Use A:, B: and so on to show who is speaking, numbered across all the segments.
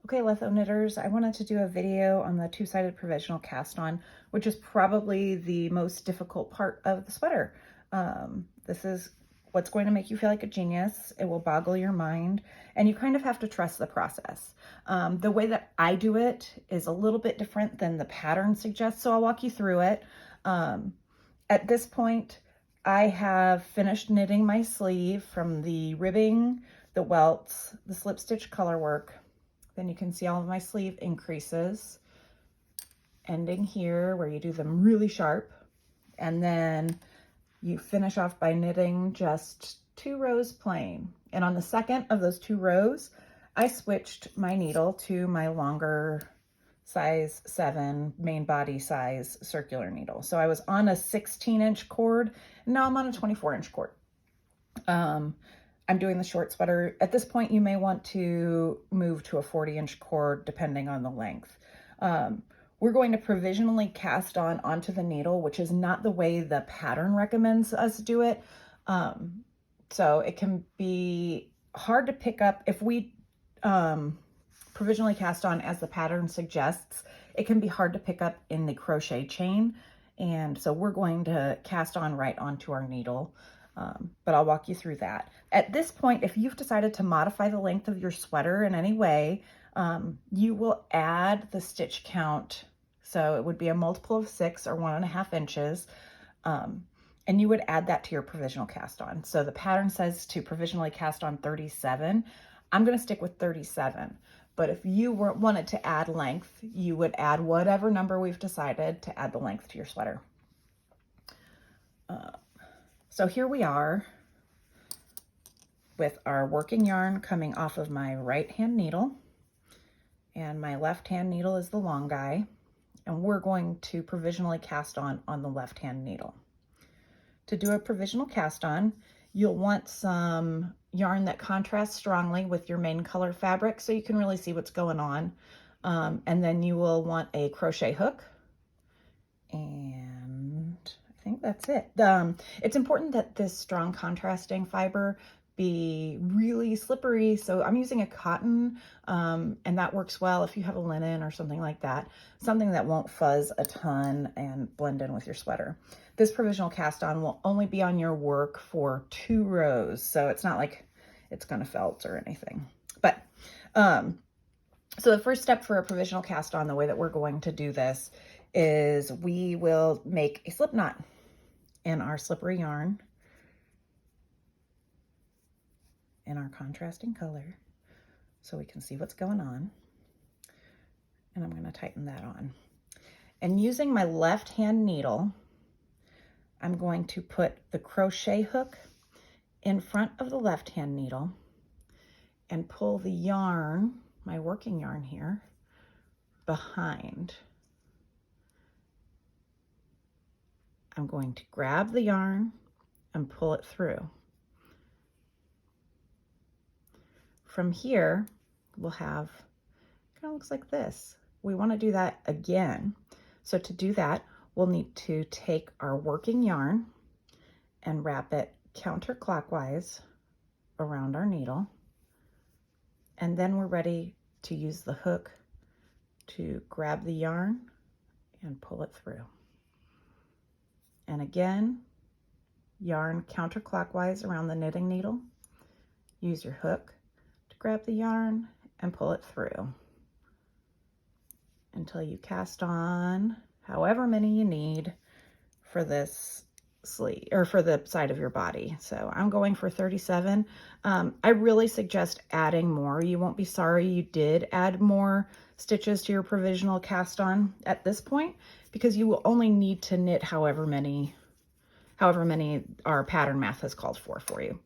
A: Okay, Letho knitters, I wanted to do a video on the two-sided provisional cast on, which is probably the most difficult part of the sweater. This is what's going to make you feel like a genius. It will boggle your mind, and you kind of have to trust the process. The way that I do it is a little bit different than the pattern suggests, so I'll walk you through it. At this point, I have finished knitting my sleeve from the ribbing, the welts, the slip stitch color work. Then you can see all of my sleeve increases ending here where you do them really sharp. And then you finish off by knitting just 2 rows plain. And on the second of those 2 rows, I switched my needle to my longer size 7 main body size circular needle. So I was on a 16-inch cord, and now I'm on a 24-inch cord. I'm doing the short sweater. At this point, you may want to move to a 40-inch cord depending on the length. We're going to provisionally cast on onto the needle, which is not the way the pattern recommends us do it. So it can be hard to pick up if we provisionally cast on as the pattern suggests. It can be hard to pick up in the crochet chain. And so we're going to cast on right onto our needle. But I'll walk you through that. At this point, if you've decided to modify the length of your sweater in any way, you will add the stitch count. So it would be a multiple of 6 or 1.5 inches. And you would add that to your provisional cast on. So the pattern says to provisionally cast on 37. I'm going to stick with 37. But if you wanted to add length, you would add whatever number we've decided to add the length to your sweater. So here we are with our working yarn coming off of my right hand needle, and my left hand needle is the long guy, and we're going to provisionally cast on the left hand needle. To do a provisional cast on, you'll want some yarn that contrasts strongly with your main color fabric so you can really see what's going on. And then you will want a crochet hook, and I think that's it. It's important that this strong contrasting fiber be really slippery. So I'm using a cotton, and that works well if you have a linen or something like that, something that won't fuzz a ton and blend in with your sweater. This provisional cast on will only be on your work for 2 rows. So it's not like it's going to felt or anything. But so the first step for a provisional cast on, the way that we're going to do this is we will make a slip knot in our slippery yarn in our contrasting color so we can see what's going on. And I'm going to tighten that on. And using my left hand needle, I'm going to put the crochet hook in front of the left hand needle and pull the yarn, my working yarn here, behind. I'm going to grab the yarn and pull it through. From here, we'll have, kind of looks like this. We want to do that again. So to do that, we'll need to take our working yarn and wrap it counterclockwise around our needle. And then we're ready to use the hook to grab the yarn and pull it through. And again, yarn counterclockwise around the knitting needle. Use your hook to grab the yarn and pull it through until you cast on however many you need for this sleeve or for the side of your body. So I'm going for 37. I really suggest adding more. You won't be sorry you did add more stitches to your provisional cast on at this point, because you will only need to knit however many our pattern math has called for you.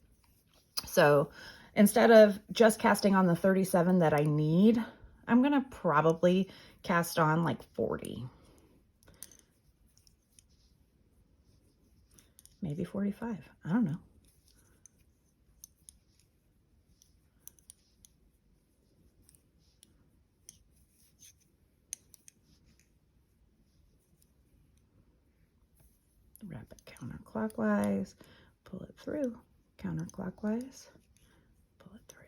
A: So instead of just casting on the 37 that I need, I'm gonna probably cast on like 40. Maybe 45, I don't know. Wrap it counterclockwise, pull it through, counterclockwise, pull it through.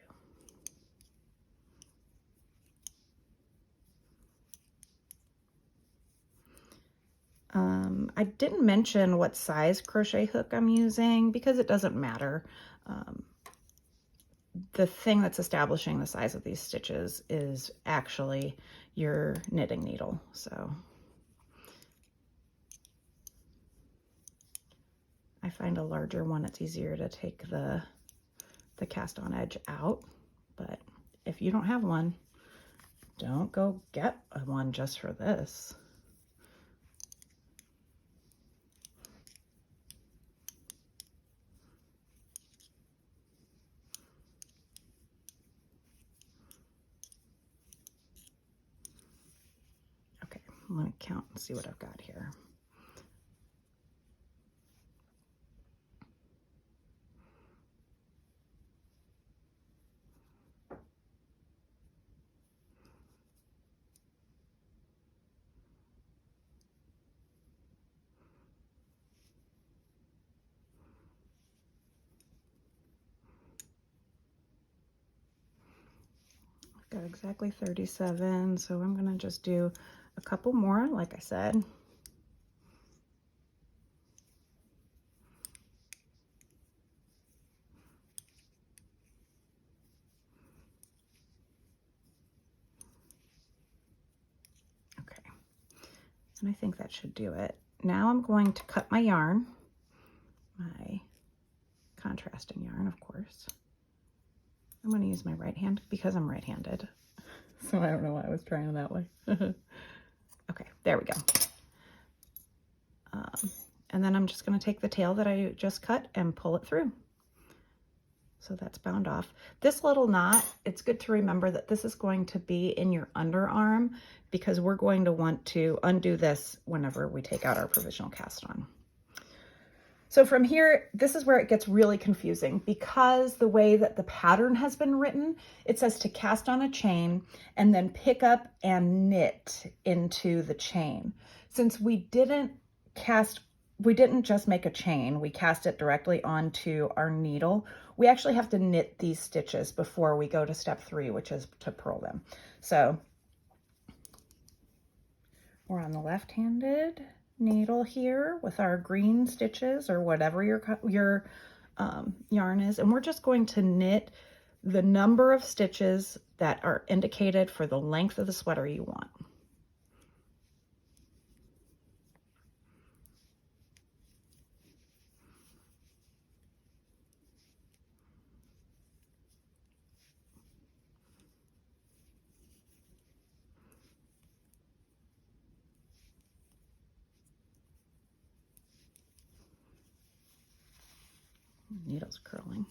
A: I didn't mention what size crochet hook I'm using because it doesn't matter. The thing that's establishing the size of these stitches is actually your knitting needle. So I find a larger one, it's easier to take the cast on edge out, but if you don't have one, don't go get one just for this. Okay, let me count and see what I've got here. Got exactly 37, so I'm gonna just do a couple more, like I said. Okay, and I think that should do it. Now I'm going to cut my yarn, my contrasting yarn, of course. I'm going to use my right hand because I'm right-handed. So I don't know why I was trying that way. Okay, there we go. And then I'm just going to take the tail that I just cut and pull it through. So that's bound off. This little knot, it's good to remember that this is going to be in your underarm because we're going to want to undo this whenever we take out our provisional cast on. So from here, this is where it gets really confusing because the way that the pattern has been written, it says to cast on a chain and then pick up and knit into the chain. Since we didn't just make a chain, we cast it directly onto our needle. We actually have to knit these stitches before we go to step 3, which is to purl them. So we're on the left-handed needle here with our green stitches or whatever your yarn is, and we're just going to knit the number of stitches that are indicated for the length of the sweater you want. Needle's curling.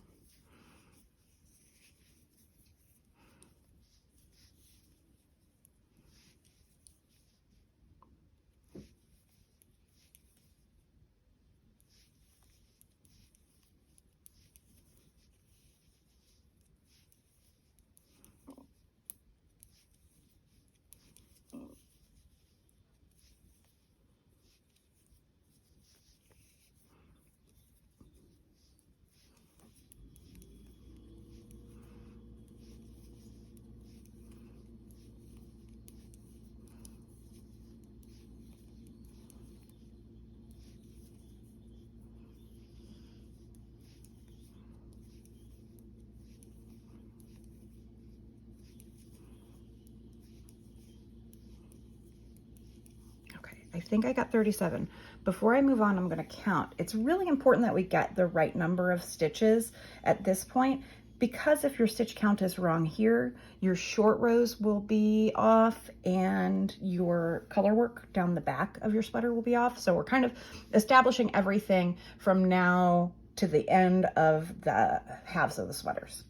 A: I think I got 37. Before I move on, I'm going to count. It's really important that we get the right number of stitches at this point, because if your stitch count is wrong here, your short rows will be off and your color work down the back of your sweater will be off. So we're kind of establishing everything from now to the end of the halves of the sweaters.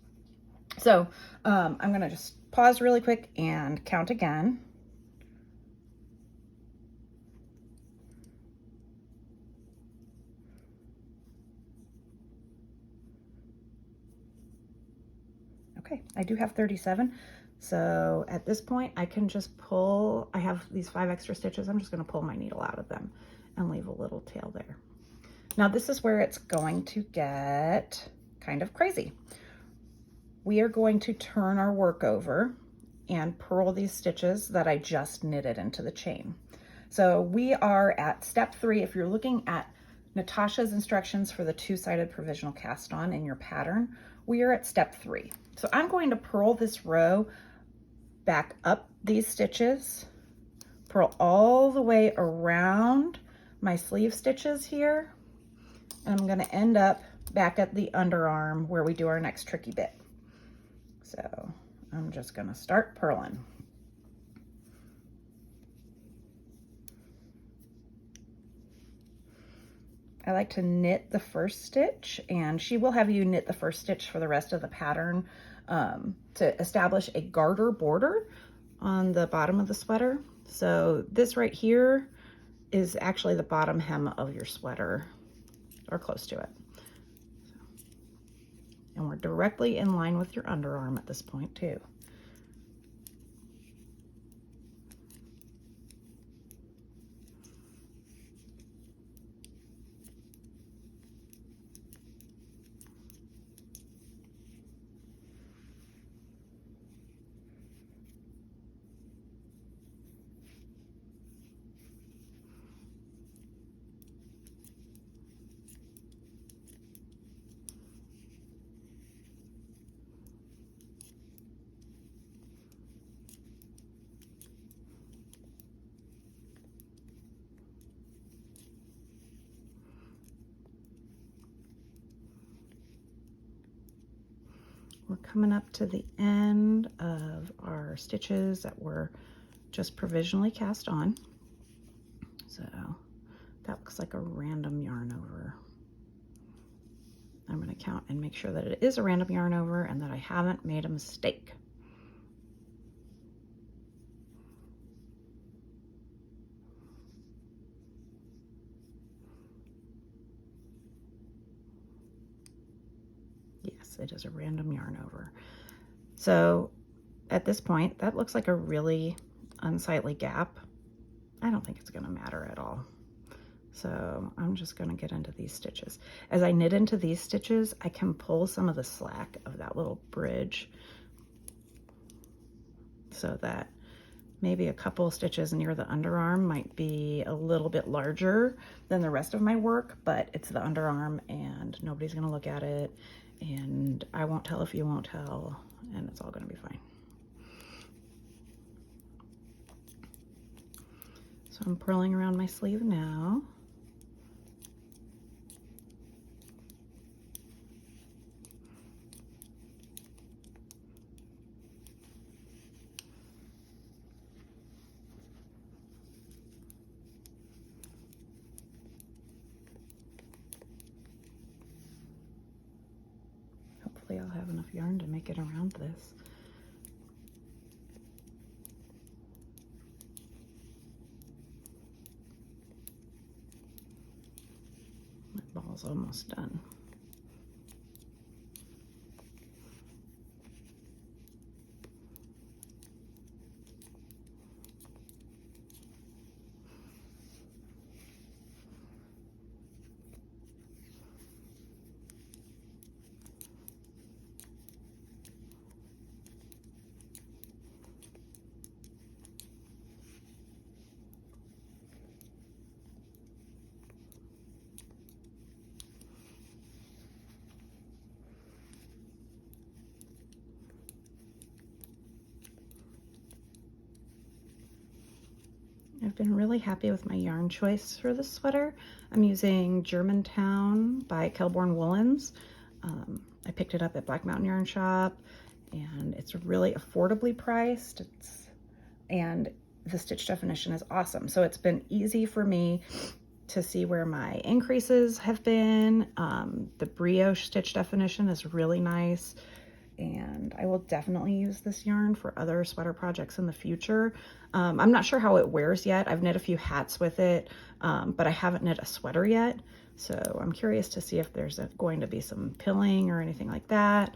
A: So I'm going to just pause really quick and count again. Okay, I do have 37. So at this point, I can just pull, I have these 5 extra stitches. I'm just going to pull my needle out of them and leave a little tail there. Now this is where it's going to get kind of crazy. We are going to turn our work over and purl these stitches that I just knitted into the chain. So we are at step 3. If you're looking at Natasha's instructions for the two-sided provisional cast on in your pattern, we are at step 3. So I'm going to purl this row back up these stitches, purl all the way around my sleeve stitches here, and I'm going to end up back at the underarm where we do our next tricky bit. So I'm just going to start purling. I like to knit the first stitch, and she will have you knit the first stitch for the rest of the pattern to establish a garter border on the bottom of the sweater. So this right here is actually the bottom hem of your sweater, or close to it. And we're directly in line with your underarm at this point too. We're coming up to the end of our stitches that were just provisionally cast on. So that looks like a random yarn over. I'm going to count and make sure that it is a random yarn over and that I haven't made a mistake. Yes, it is a random yarn over. So at this point, that looks like a really unsightly gap. I don't think it's going to matter at all. So I'm just going to get into these stitches. As I knit into these stitches, I can pull some of the slack of that little bridge so that maybe a couple stitches near the underarm might be a little bit larger than the rest of my work, but it's the underarm and nobody's going to look at it, and I won't tell if you won't tell, and it's all going to be fine. So I'm purling around my sleeve now. Hopefully I'll have enough yarn to make it around this. My ball's almost done. I've been really happy with my yarn choice for this sweater. I'm using Germantown by Kelborn Woolens. I picked it up at Black Mountain Yarn Shop, and it's really affordably priced. And the stitch definition is awesome. So it's been easy for me to see where my increases have been. The brioche stitch definition is really nice, and I will definitely use this yarn for other sweater projects in the future. I'm not sure how it wears yet. I've knit a few hats with it, but I haven't knit a sweater yet. So I'm curious to see if there's going to be some pilling or anything like that.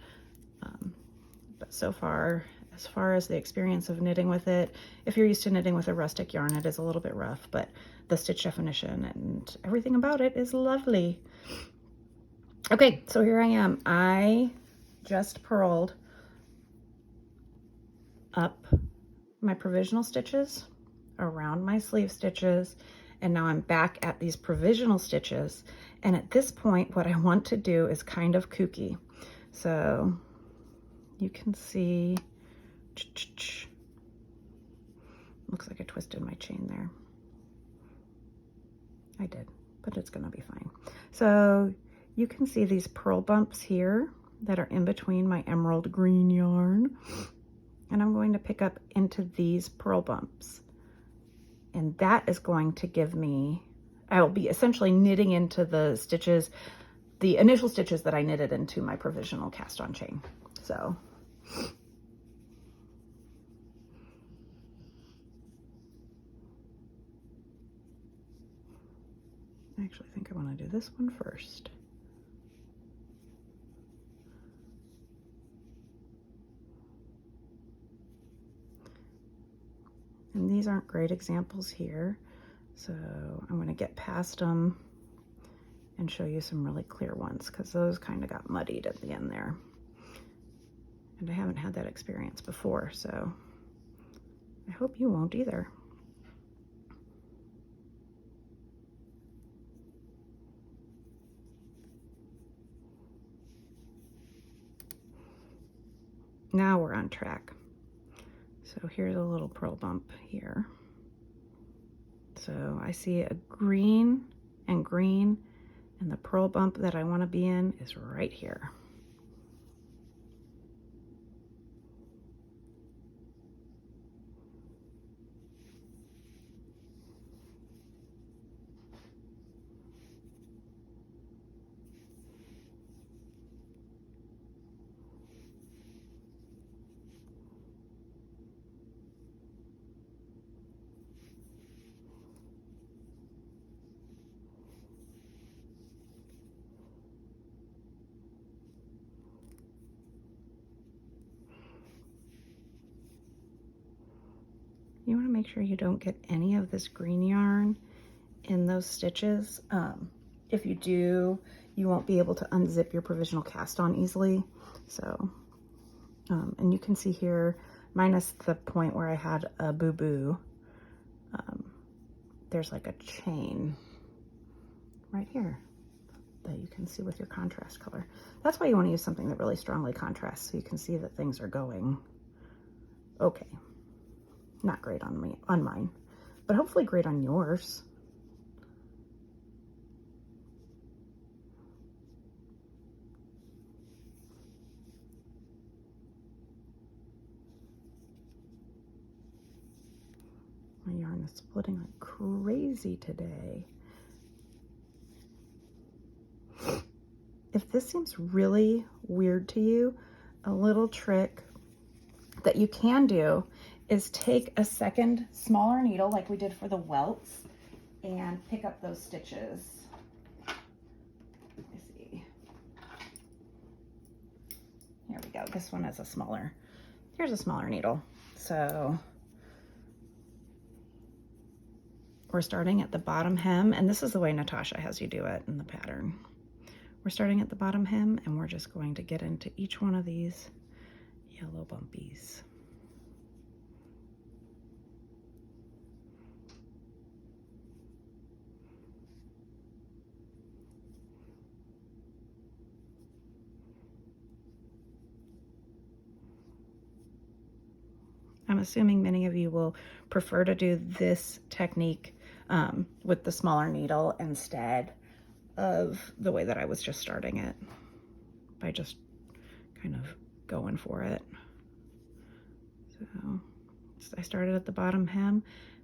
A: But so far, as far as the experience of knitting with it, if you're used to knitting with a rustic yarn, it is a little bit rough, but the stitch definition and everything about it is lovely. Okay, so here I am. I just purled up my provisional stitches around my sleeve stitches, and now I'm back at these provisional stitches. And at this point, what I want to do is kind of kooky. So you can see, looks like I twisted my chain there. I did, but it's gonna be fine. So you can see these purl bumps here that are in between my emerald green yarn. And I'm going to pick up into these purl bumps. And that is going to give me, I will be essentially knitting into the stitches, the initial stitches that I knitted into my provisional cast on chain. So I actually think I want to do this one first. And these aren't great examples here, so I'm going to get past them and show you some really clear ones, because those kind of got muddied at the end there. And I haven't had that experience before, so I hope you won't either. Now we're on track. So here's a little purl bump here. So I see a green and green, and the purl bump that I want to be in is right here. You want to make sure you don't get any of this green yarn in those stitches. If you do, you won't be able to unzip your provisional cast on easily. So, and you can see here, minus the point where I had a boo-boo, there's like a chain right here that you can see with your contrast color. That's why you want to use something that really strongly contrasts, so you can see that things are going okay. Not great on me, on mine, but hopefully great on yours. My yarn is splitting like crazy today. If this seems really weird to you, a little trick that you can do is take a second smaller needle like we did for the welts and pick up those stitches. Let me see. Here we go. This one is a smaller, here's a smaller needle. So we're starting at the bottom hem, and this is the way Natasha has you do it in the pattern. We're starting at the bottom hem, and we're just going to get into each one of these yellow bumpies. I'm assuming many of you will prefer to do this technique with the smaller needle instead of the way that I was just starting it, by just kind of going for it. So I started at the bottom hem,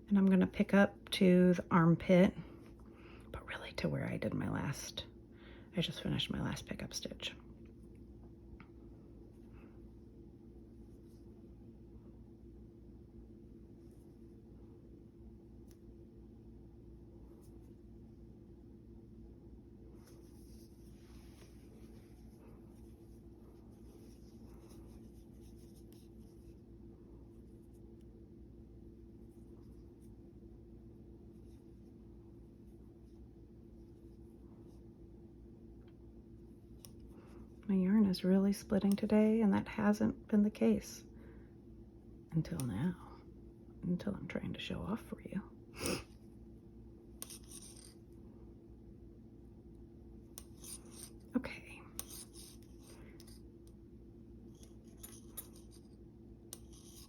A: and I'm going to pick up to the armpit, but really to where I did my last, I just finished my last pickup stitch. My yarn is really splitting today, and that hasn't been the case until now. until I'm trying to show off for you. Okay.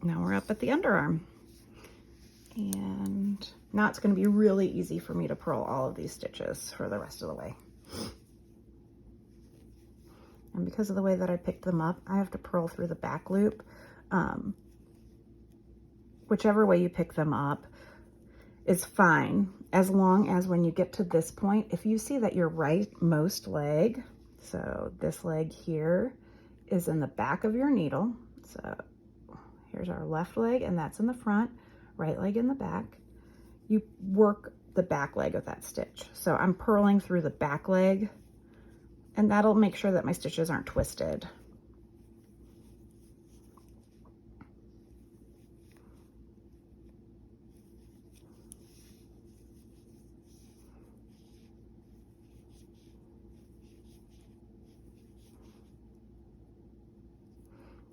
A: Now we're up at the underarm. And now it's going to be really easy for me to purl all of these stitches for the rest of the way. And because of the way that I picked them up, I have to purl through the back loop. Whichever way you pick them up is fine, as long as when you get to this point, if you see that your rightmost leg, so this leg here, is in the back of your needle. So here's our left leg, and that's in the front, right leg in the back. You work the back leg of that stitch. So I'm purling through the back leg, and that'll make sure that my stitches aren't twisted.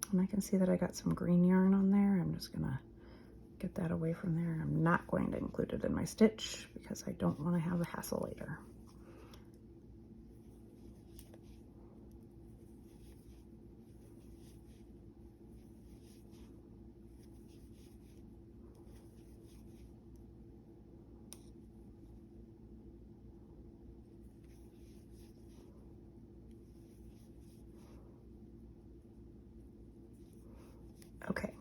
A: And I can see that I got some green yarn on there. I'm just gonna get that away from there. I'm not going to include it in my stitch because I don't want to have a hassle later. Okay.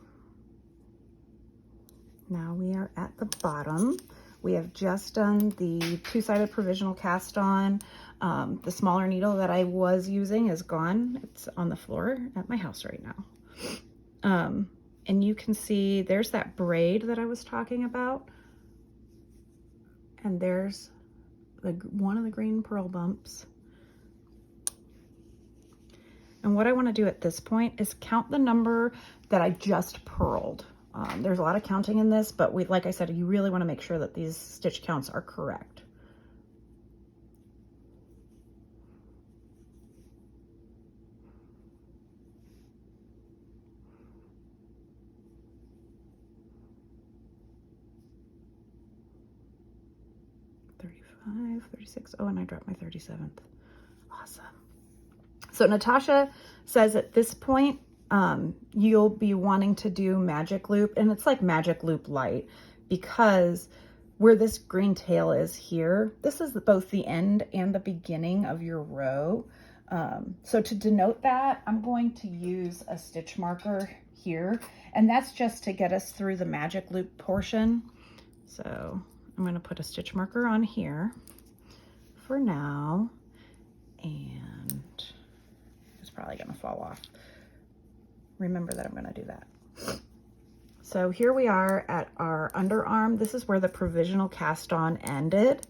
A: Now we are at the bottom. We have just done the two-sided provisional cast on. The smaller needle that I was using is gone. It's on the floor at my house right now. And you can see there's that braid that I was talking about. And there's one of the green purl bumps. And what I want to do at this point is count the number that I just purled. There's a lot of counting in this, but like I said, you really want to make sure that these stitch counts are correct. $35, $36. Oh, and I dropped my 37th. Awesome. So Natasha says at this point, you'll be wanting to do magic loop, and it's like magic loop light, because where this green tail is here, this is both the end and the beginning of your row. So to denote that, I'm going to use a stitch marker here, and that's just to get us through the magic loop portion. So I'm going to put a stitch marker on here for now, and it's probably going to fall off. Remember that I'm going to do that. So here we are at our underarm. This is where the provisional cast on ended.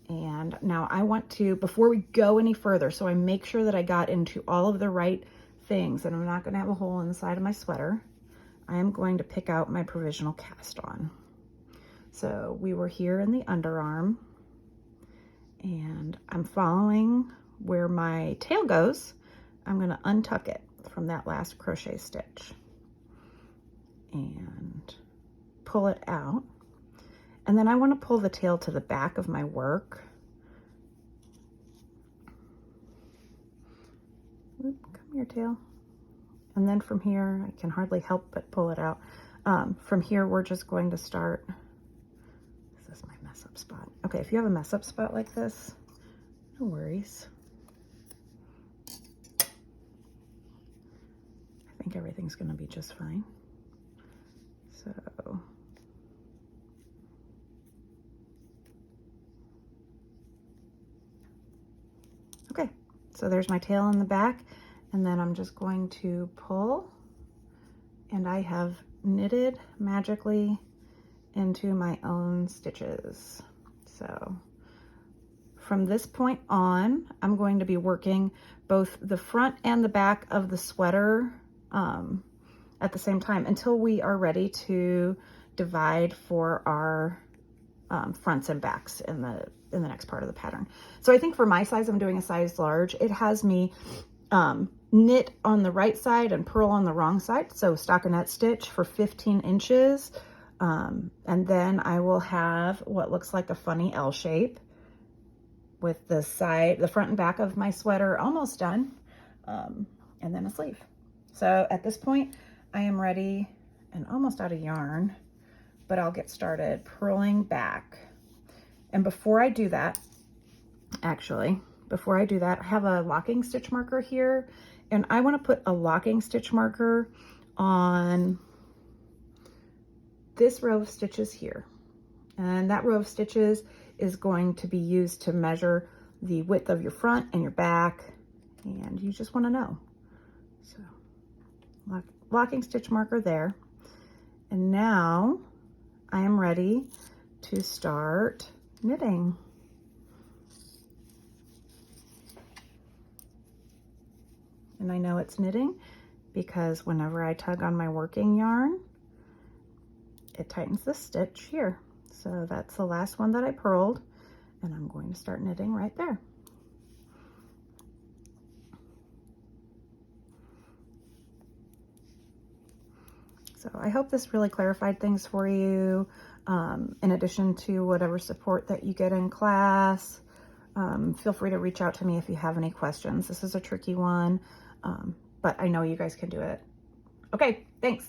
A: And now I want to, before we go any further, so I make sure that I got into all of the right things, and I'm not going to have a hole in the side of my sweater, I am going to pick out my provisional cast on. So we were here in the underarm, and I'm following where my tail goes. I'm going to untuck it from that last crochet stitch and pull it out. And then I want to pull the tail to the back of my work. Oop, come here, tail. And then from here, I can hardly help but pull it out. From here, we're just going to start. This is my mess up spot. Okay, if you have a mess up spot like this, no worries. I think everything's going to be just fine. So okay, so there's my tail in the back, and then I'm just going to pull, and I have knitted magically into my own stitches. So from this point on, I'm going to be working both the front and the back of the sweater at the same time until we are ready to divide for our fronts and backs in the next part of the pattern. So I think for my size, I'm doing a size large. It has me knit on the right side and purl on the wrong side. So stockinette stitch for 15 inches. And then I will have what looks like a funny L shape with the front and back of my sweater almost done, and then a sleeve. So at this point, I am ready and almost out of yarn, but I'll get started purling back. And before I do that, I have a locking stitch marker here, and I want to put a locking stitch marker on this row of stitches here. And that row of stitches is going to be used to measure the width of your front and your back, and you just want to know. So locking stitch marker there. And now I am ready to start knitting. And I know it's knitting because whenever I tug on my working yarn, it tightens this stitch here. So that's the last one that I purled, and I'm going to start knitting right there. So I hope this really clarified things for you, in addition to whatever support that you get in class. Feel free to reach out to me if you have any questions. This is a tricky one, but I know you guys can do it. Okay, thanks.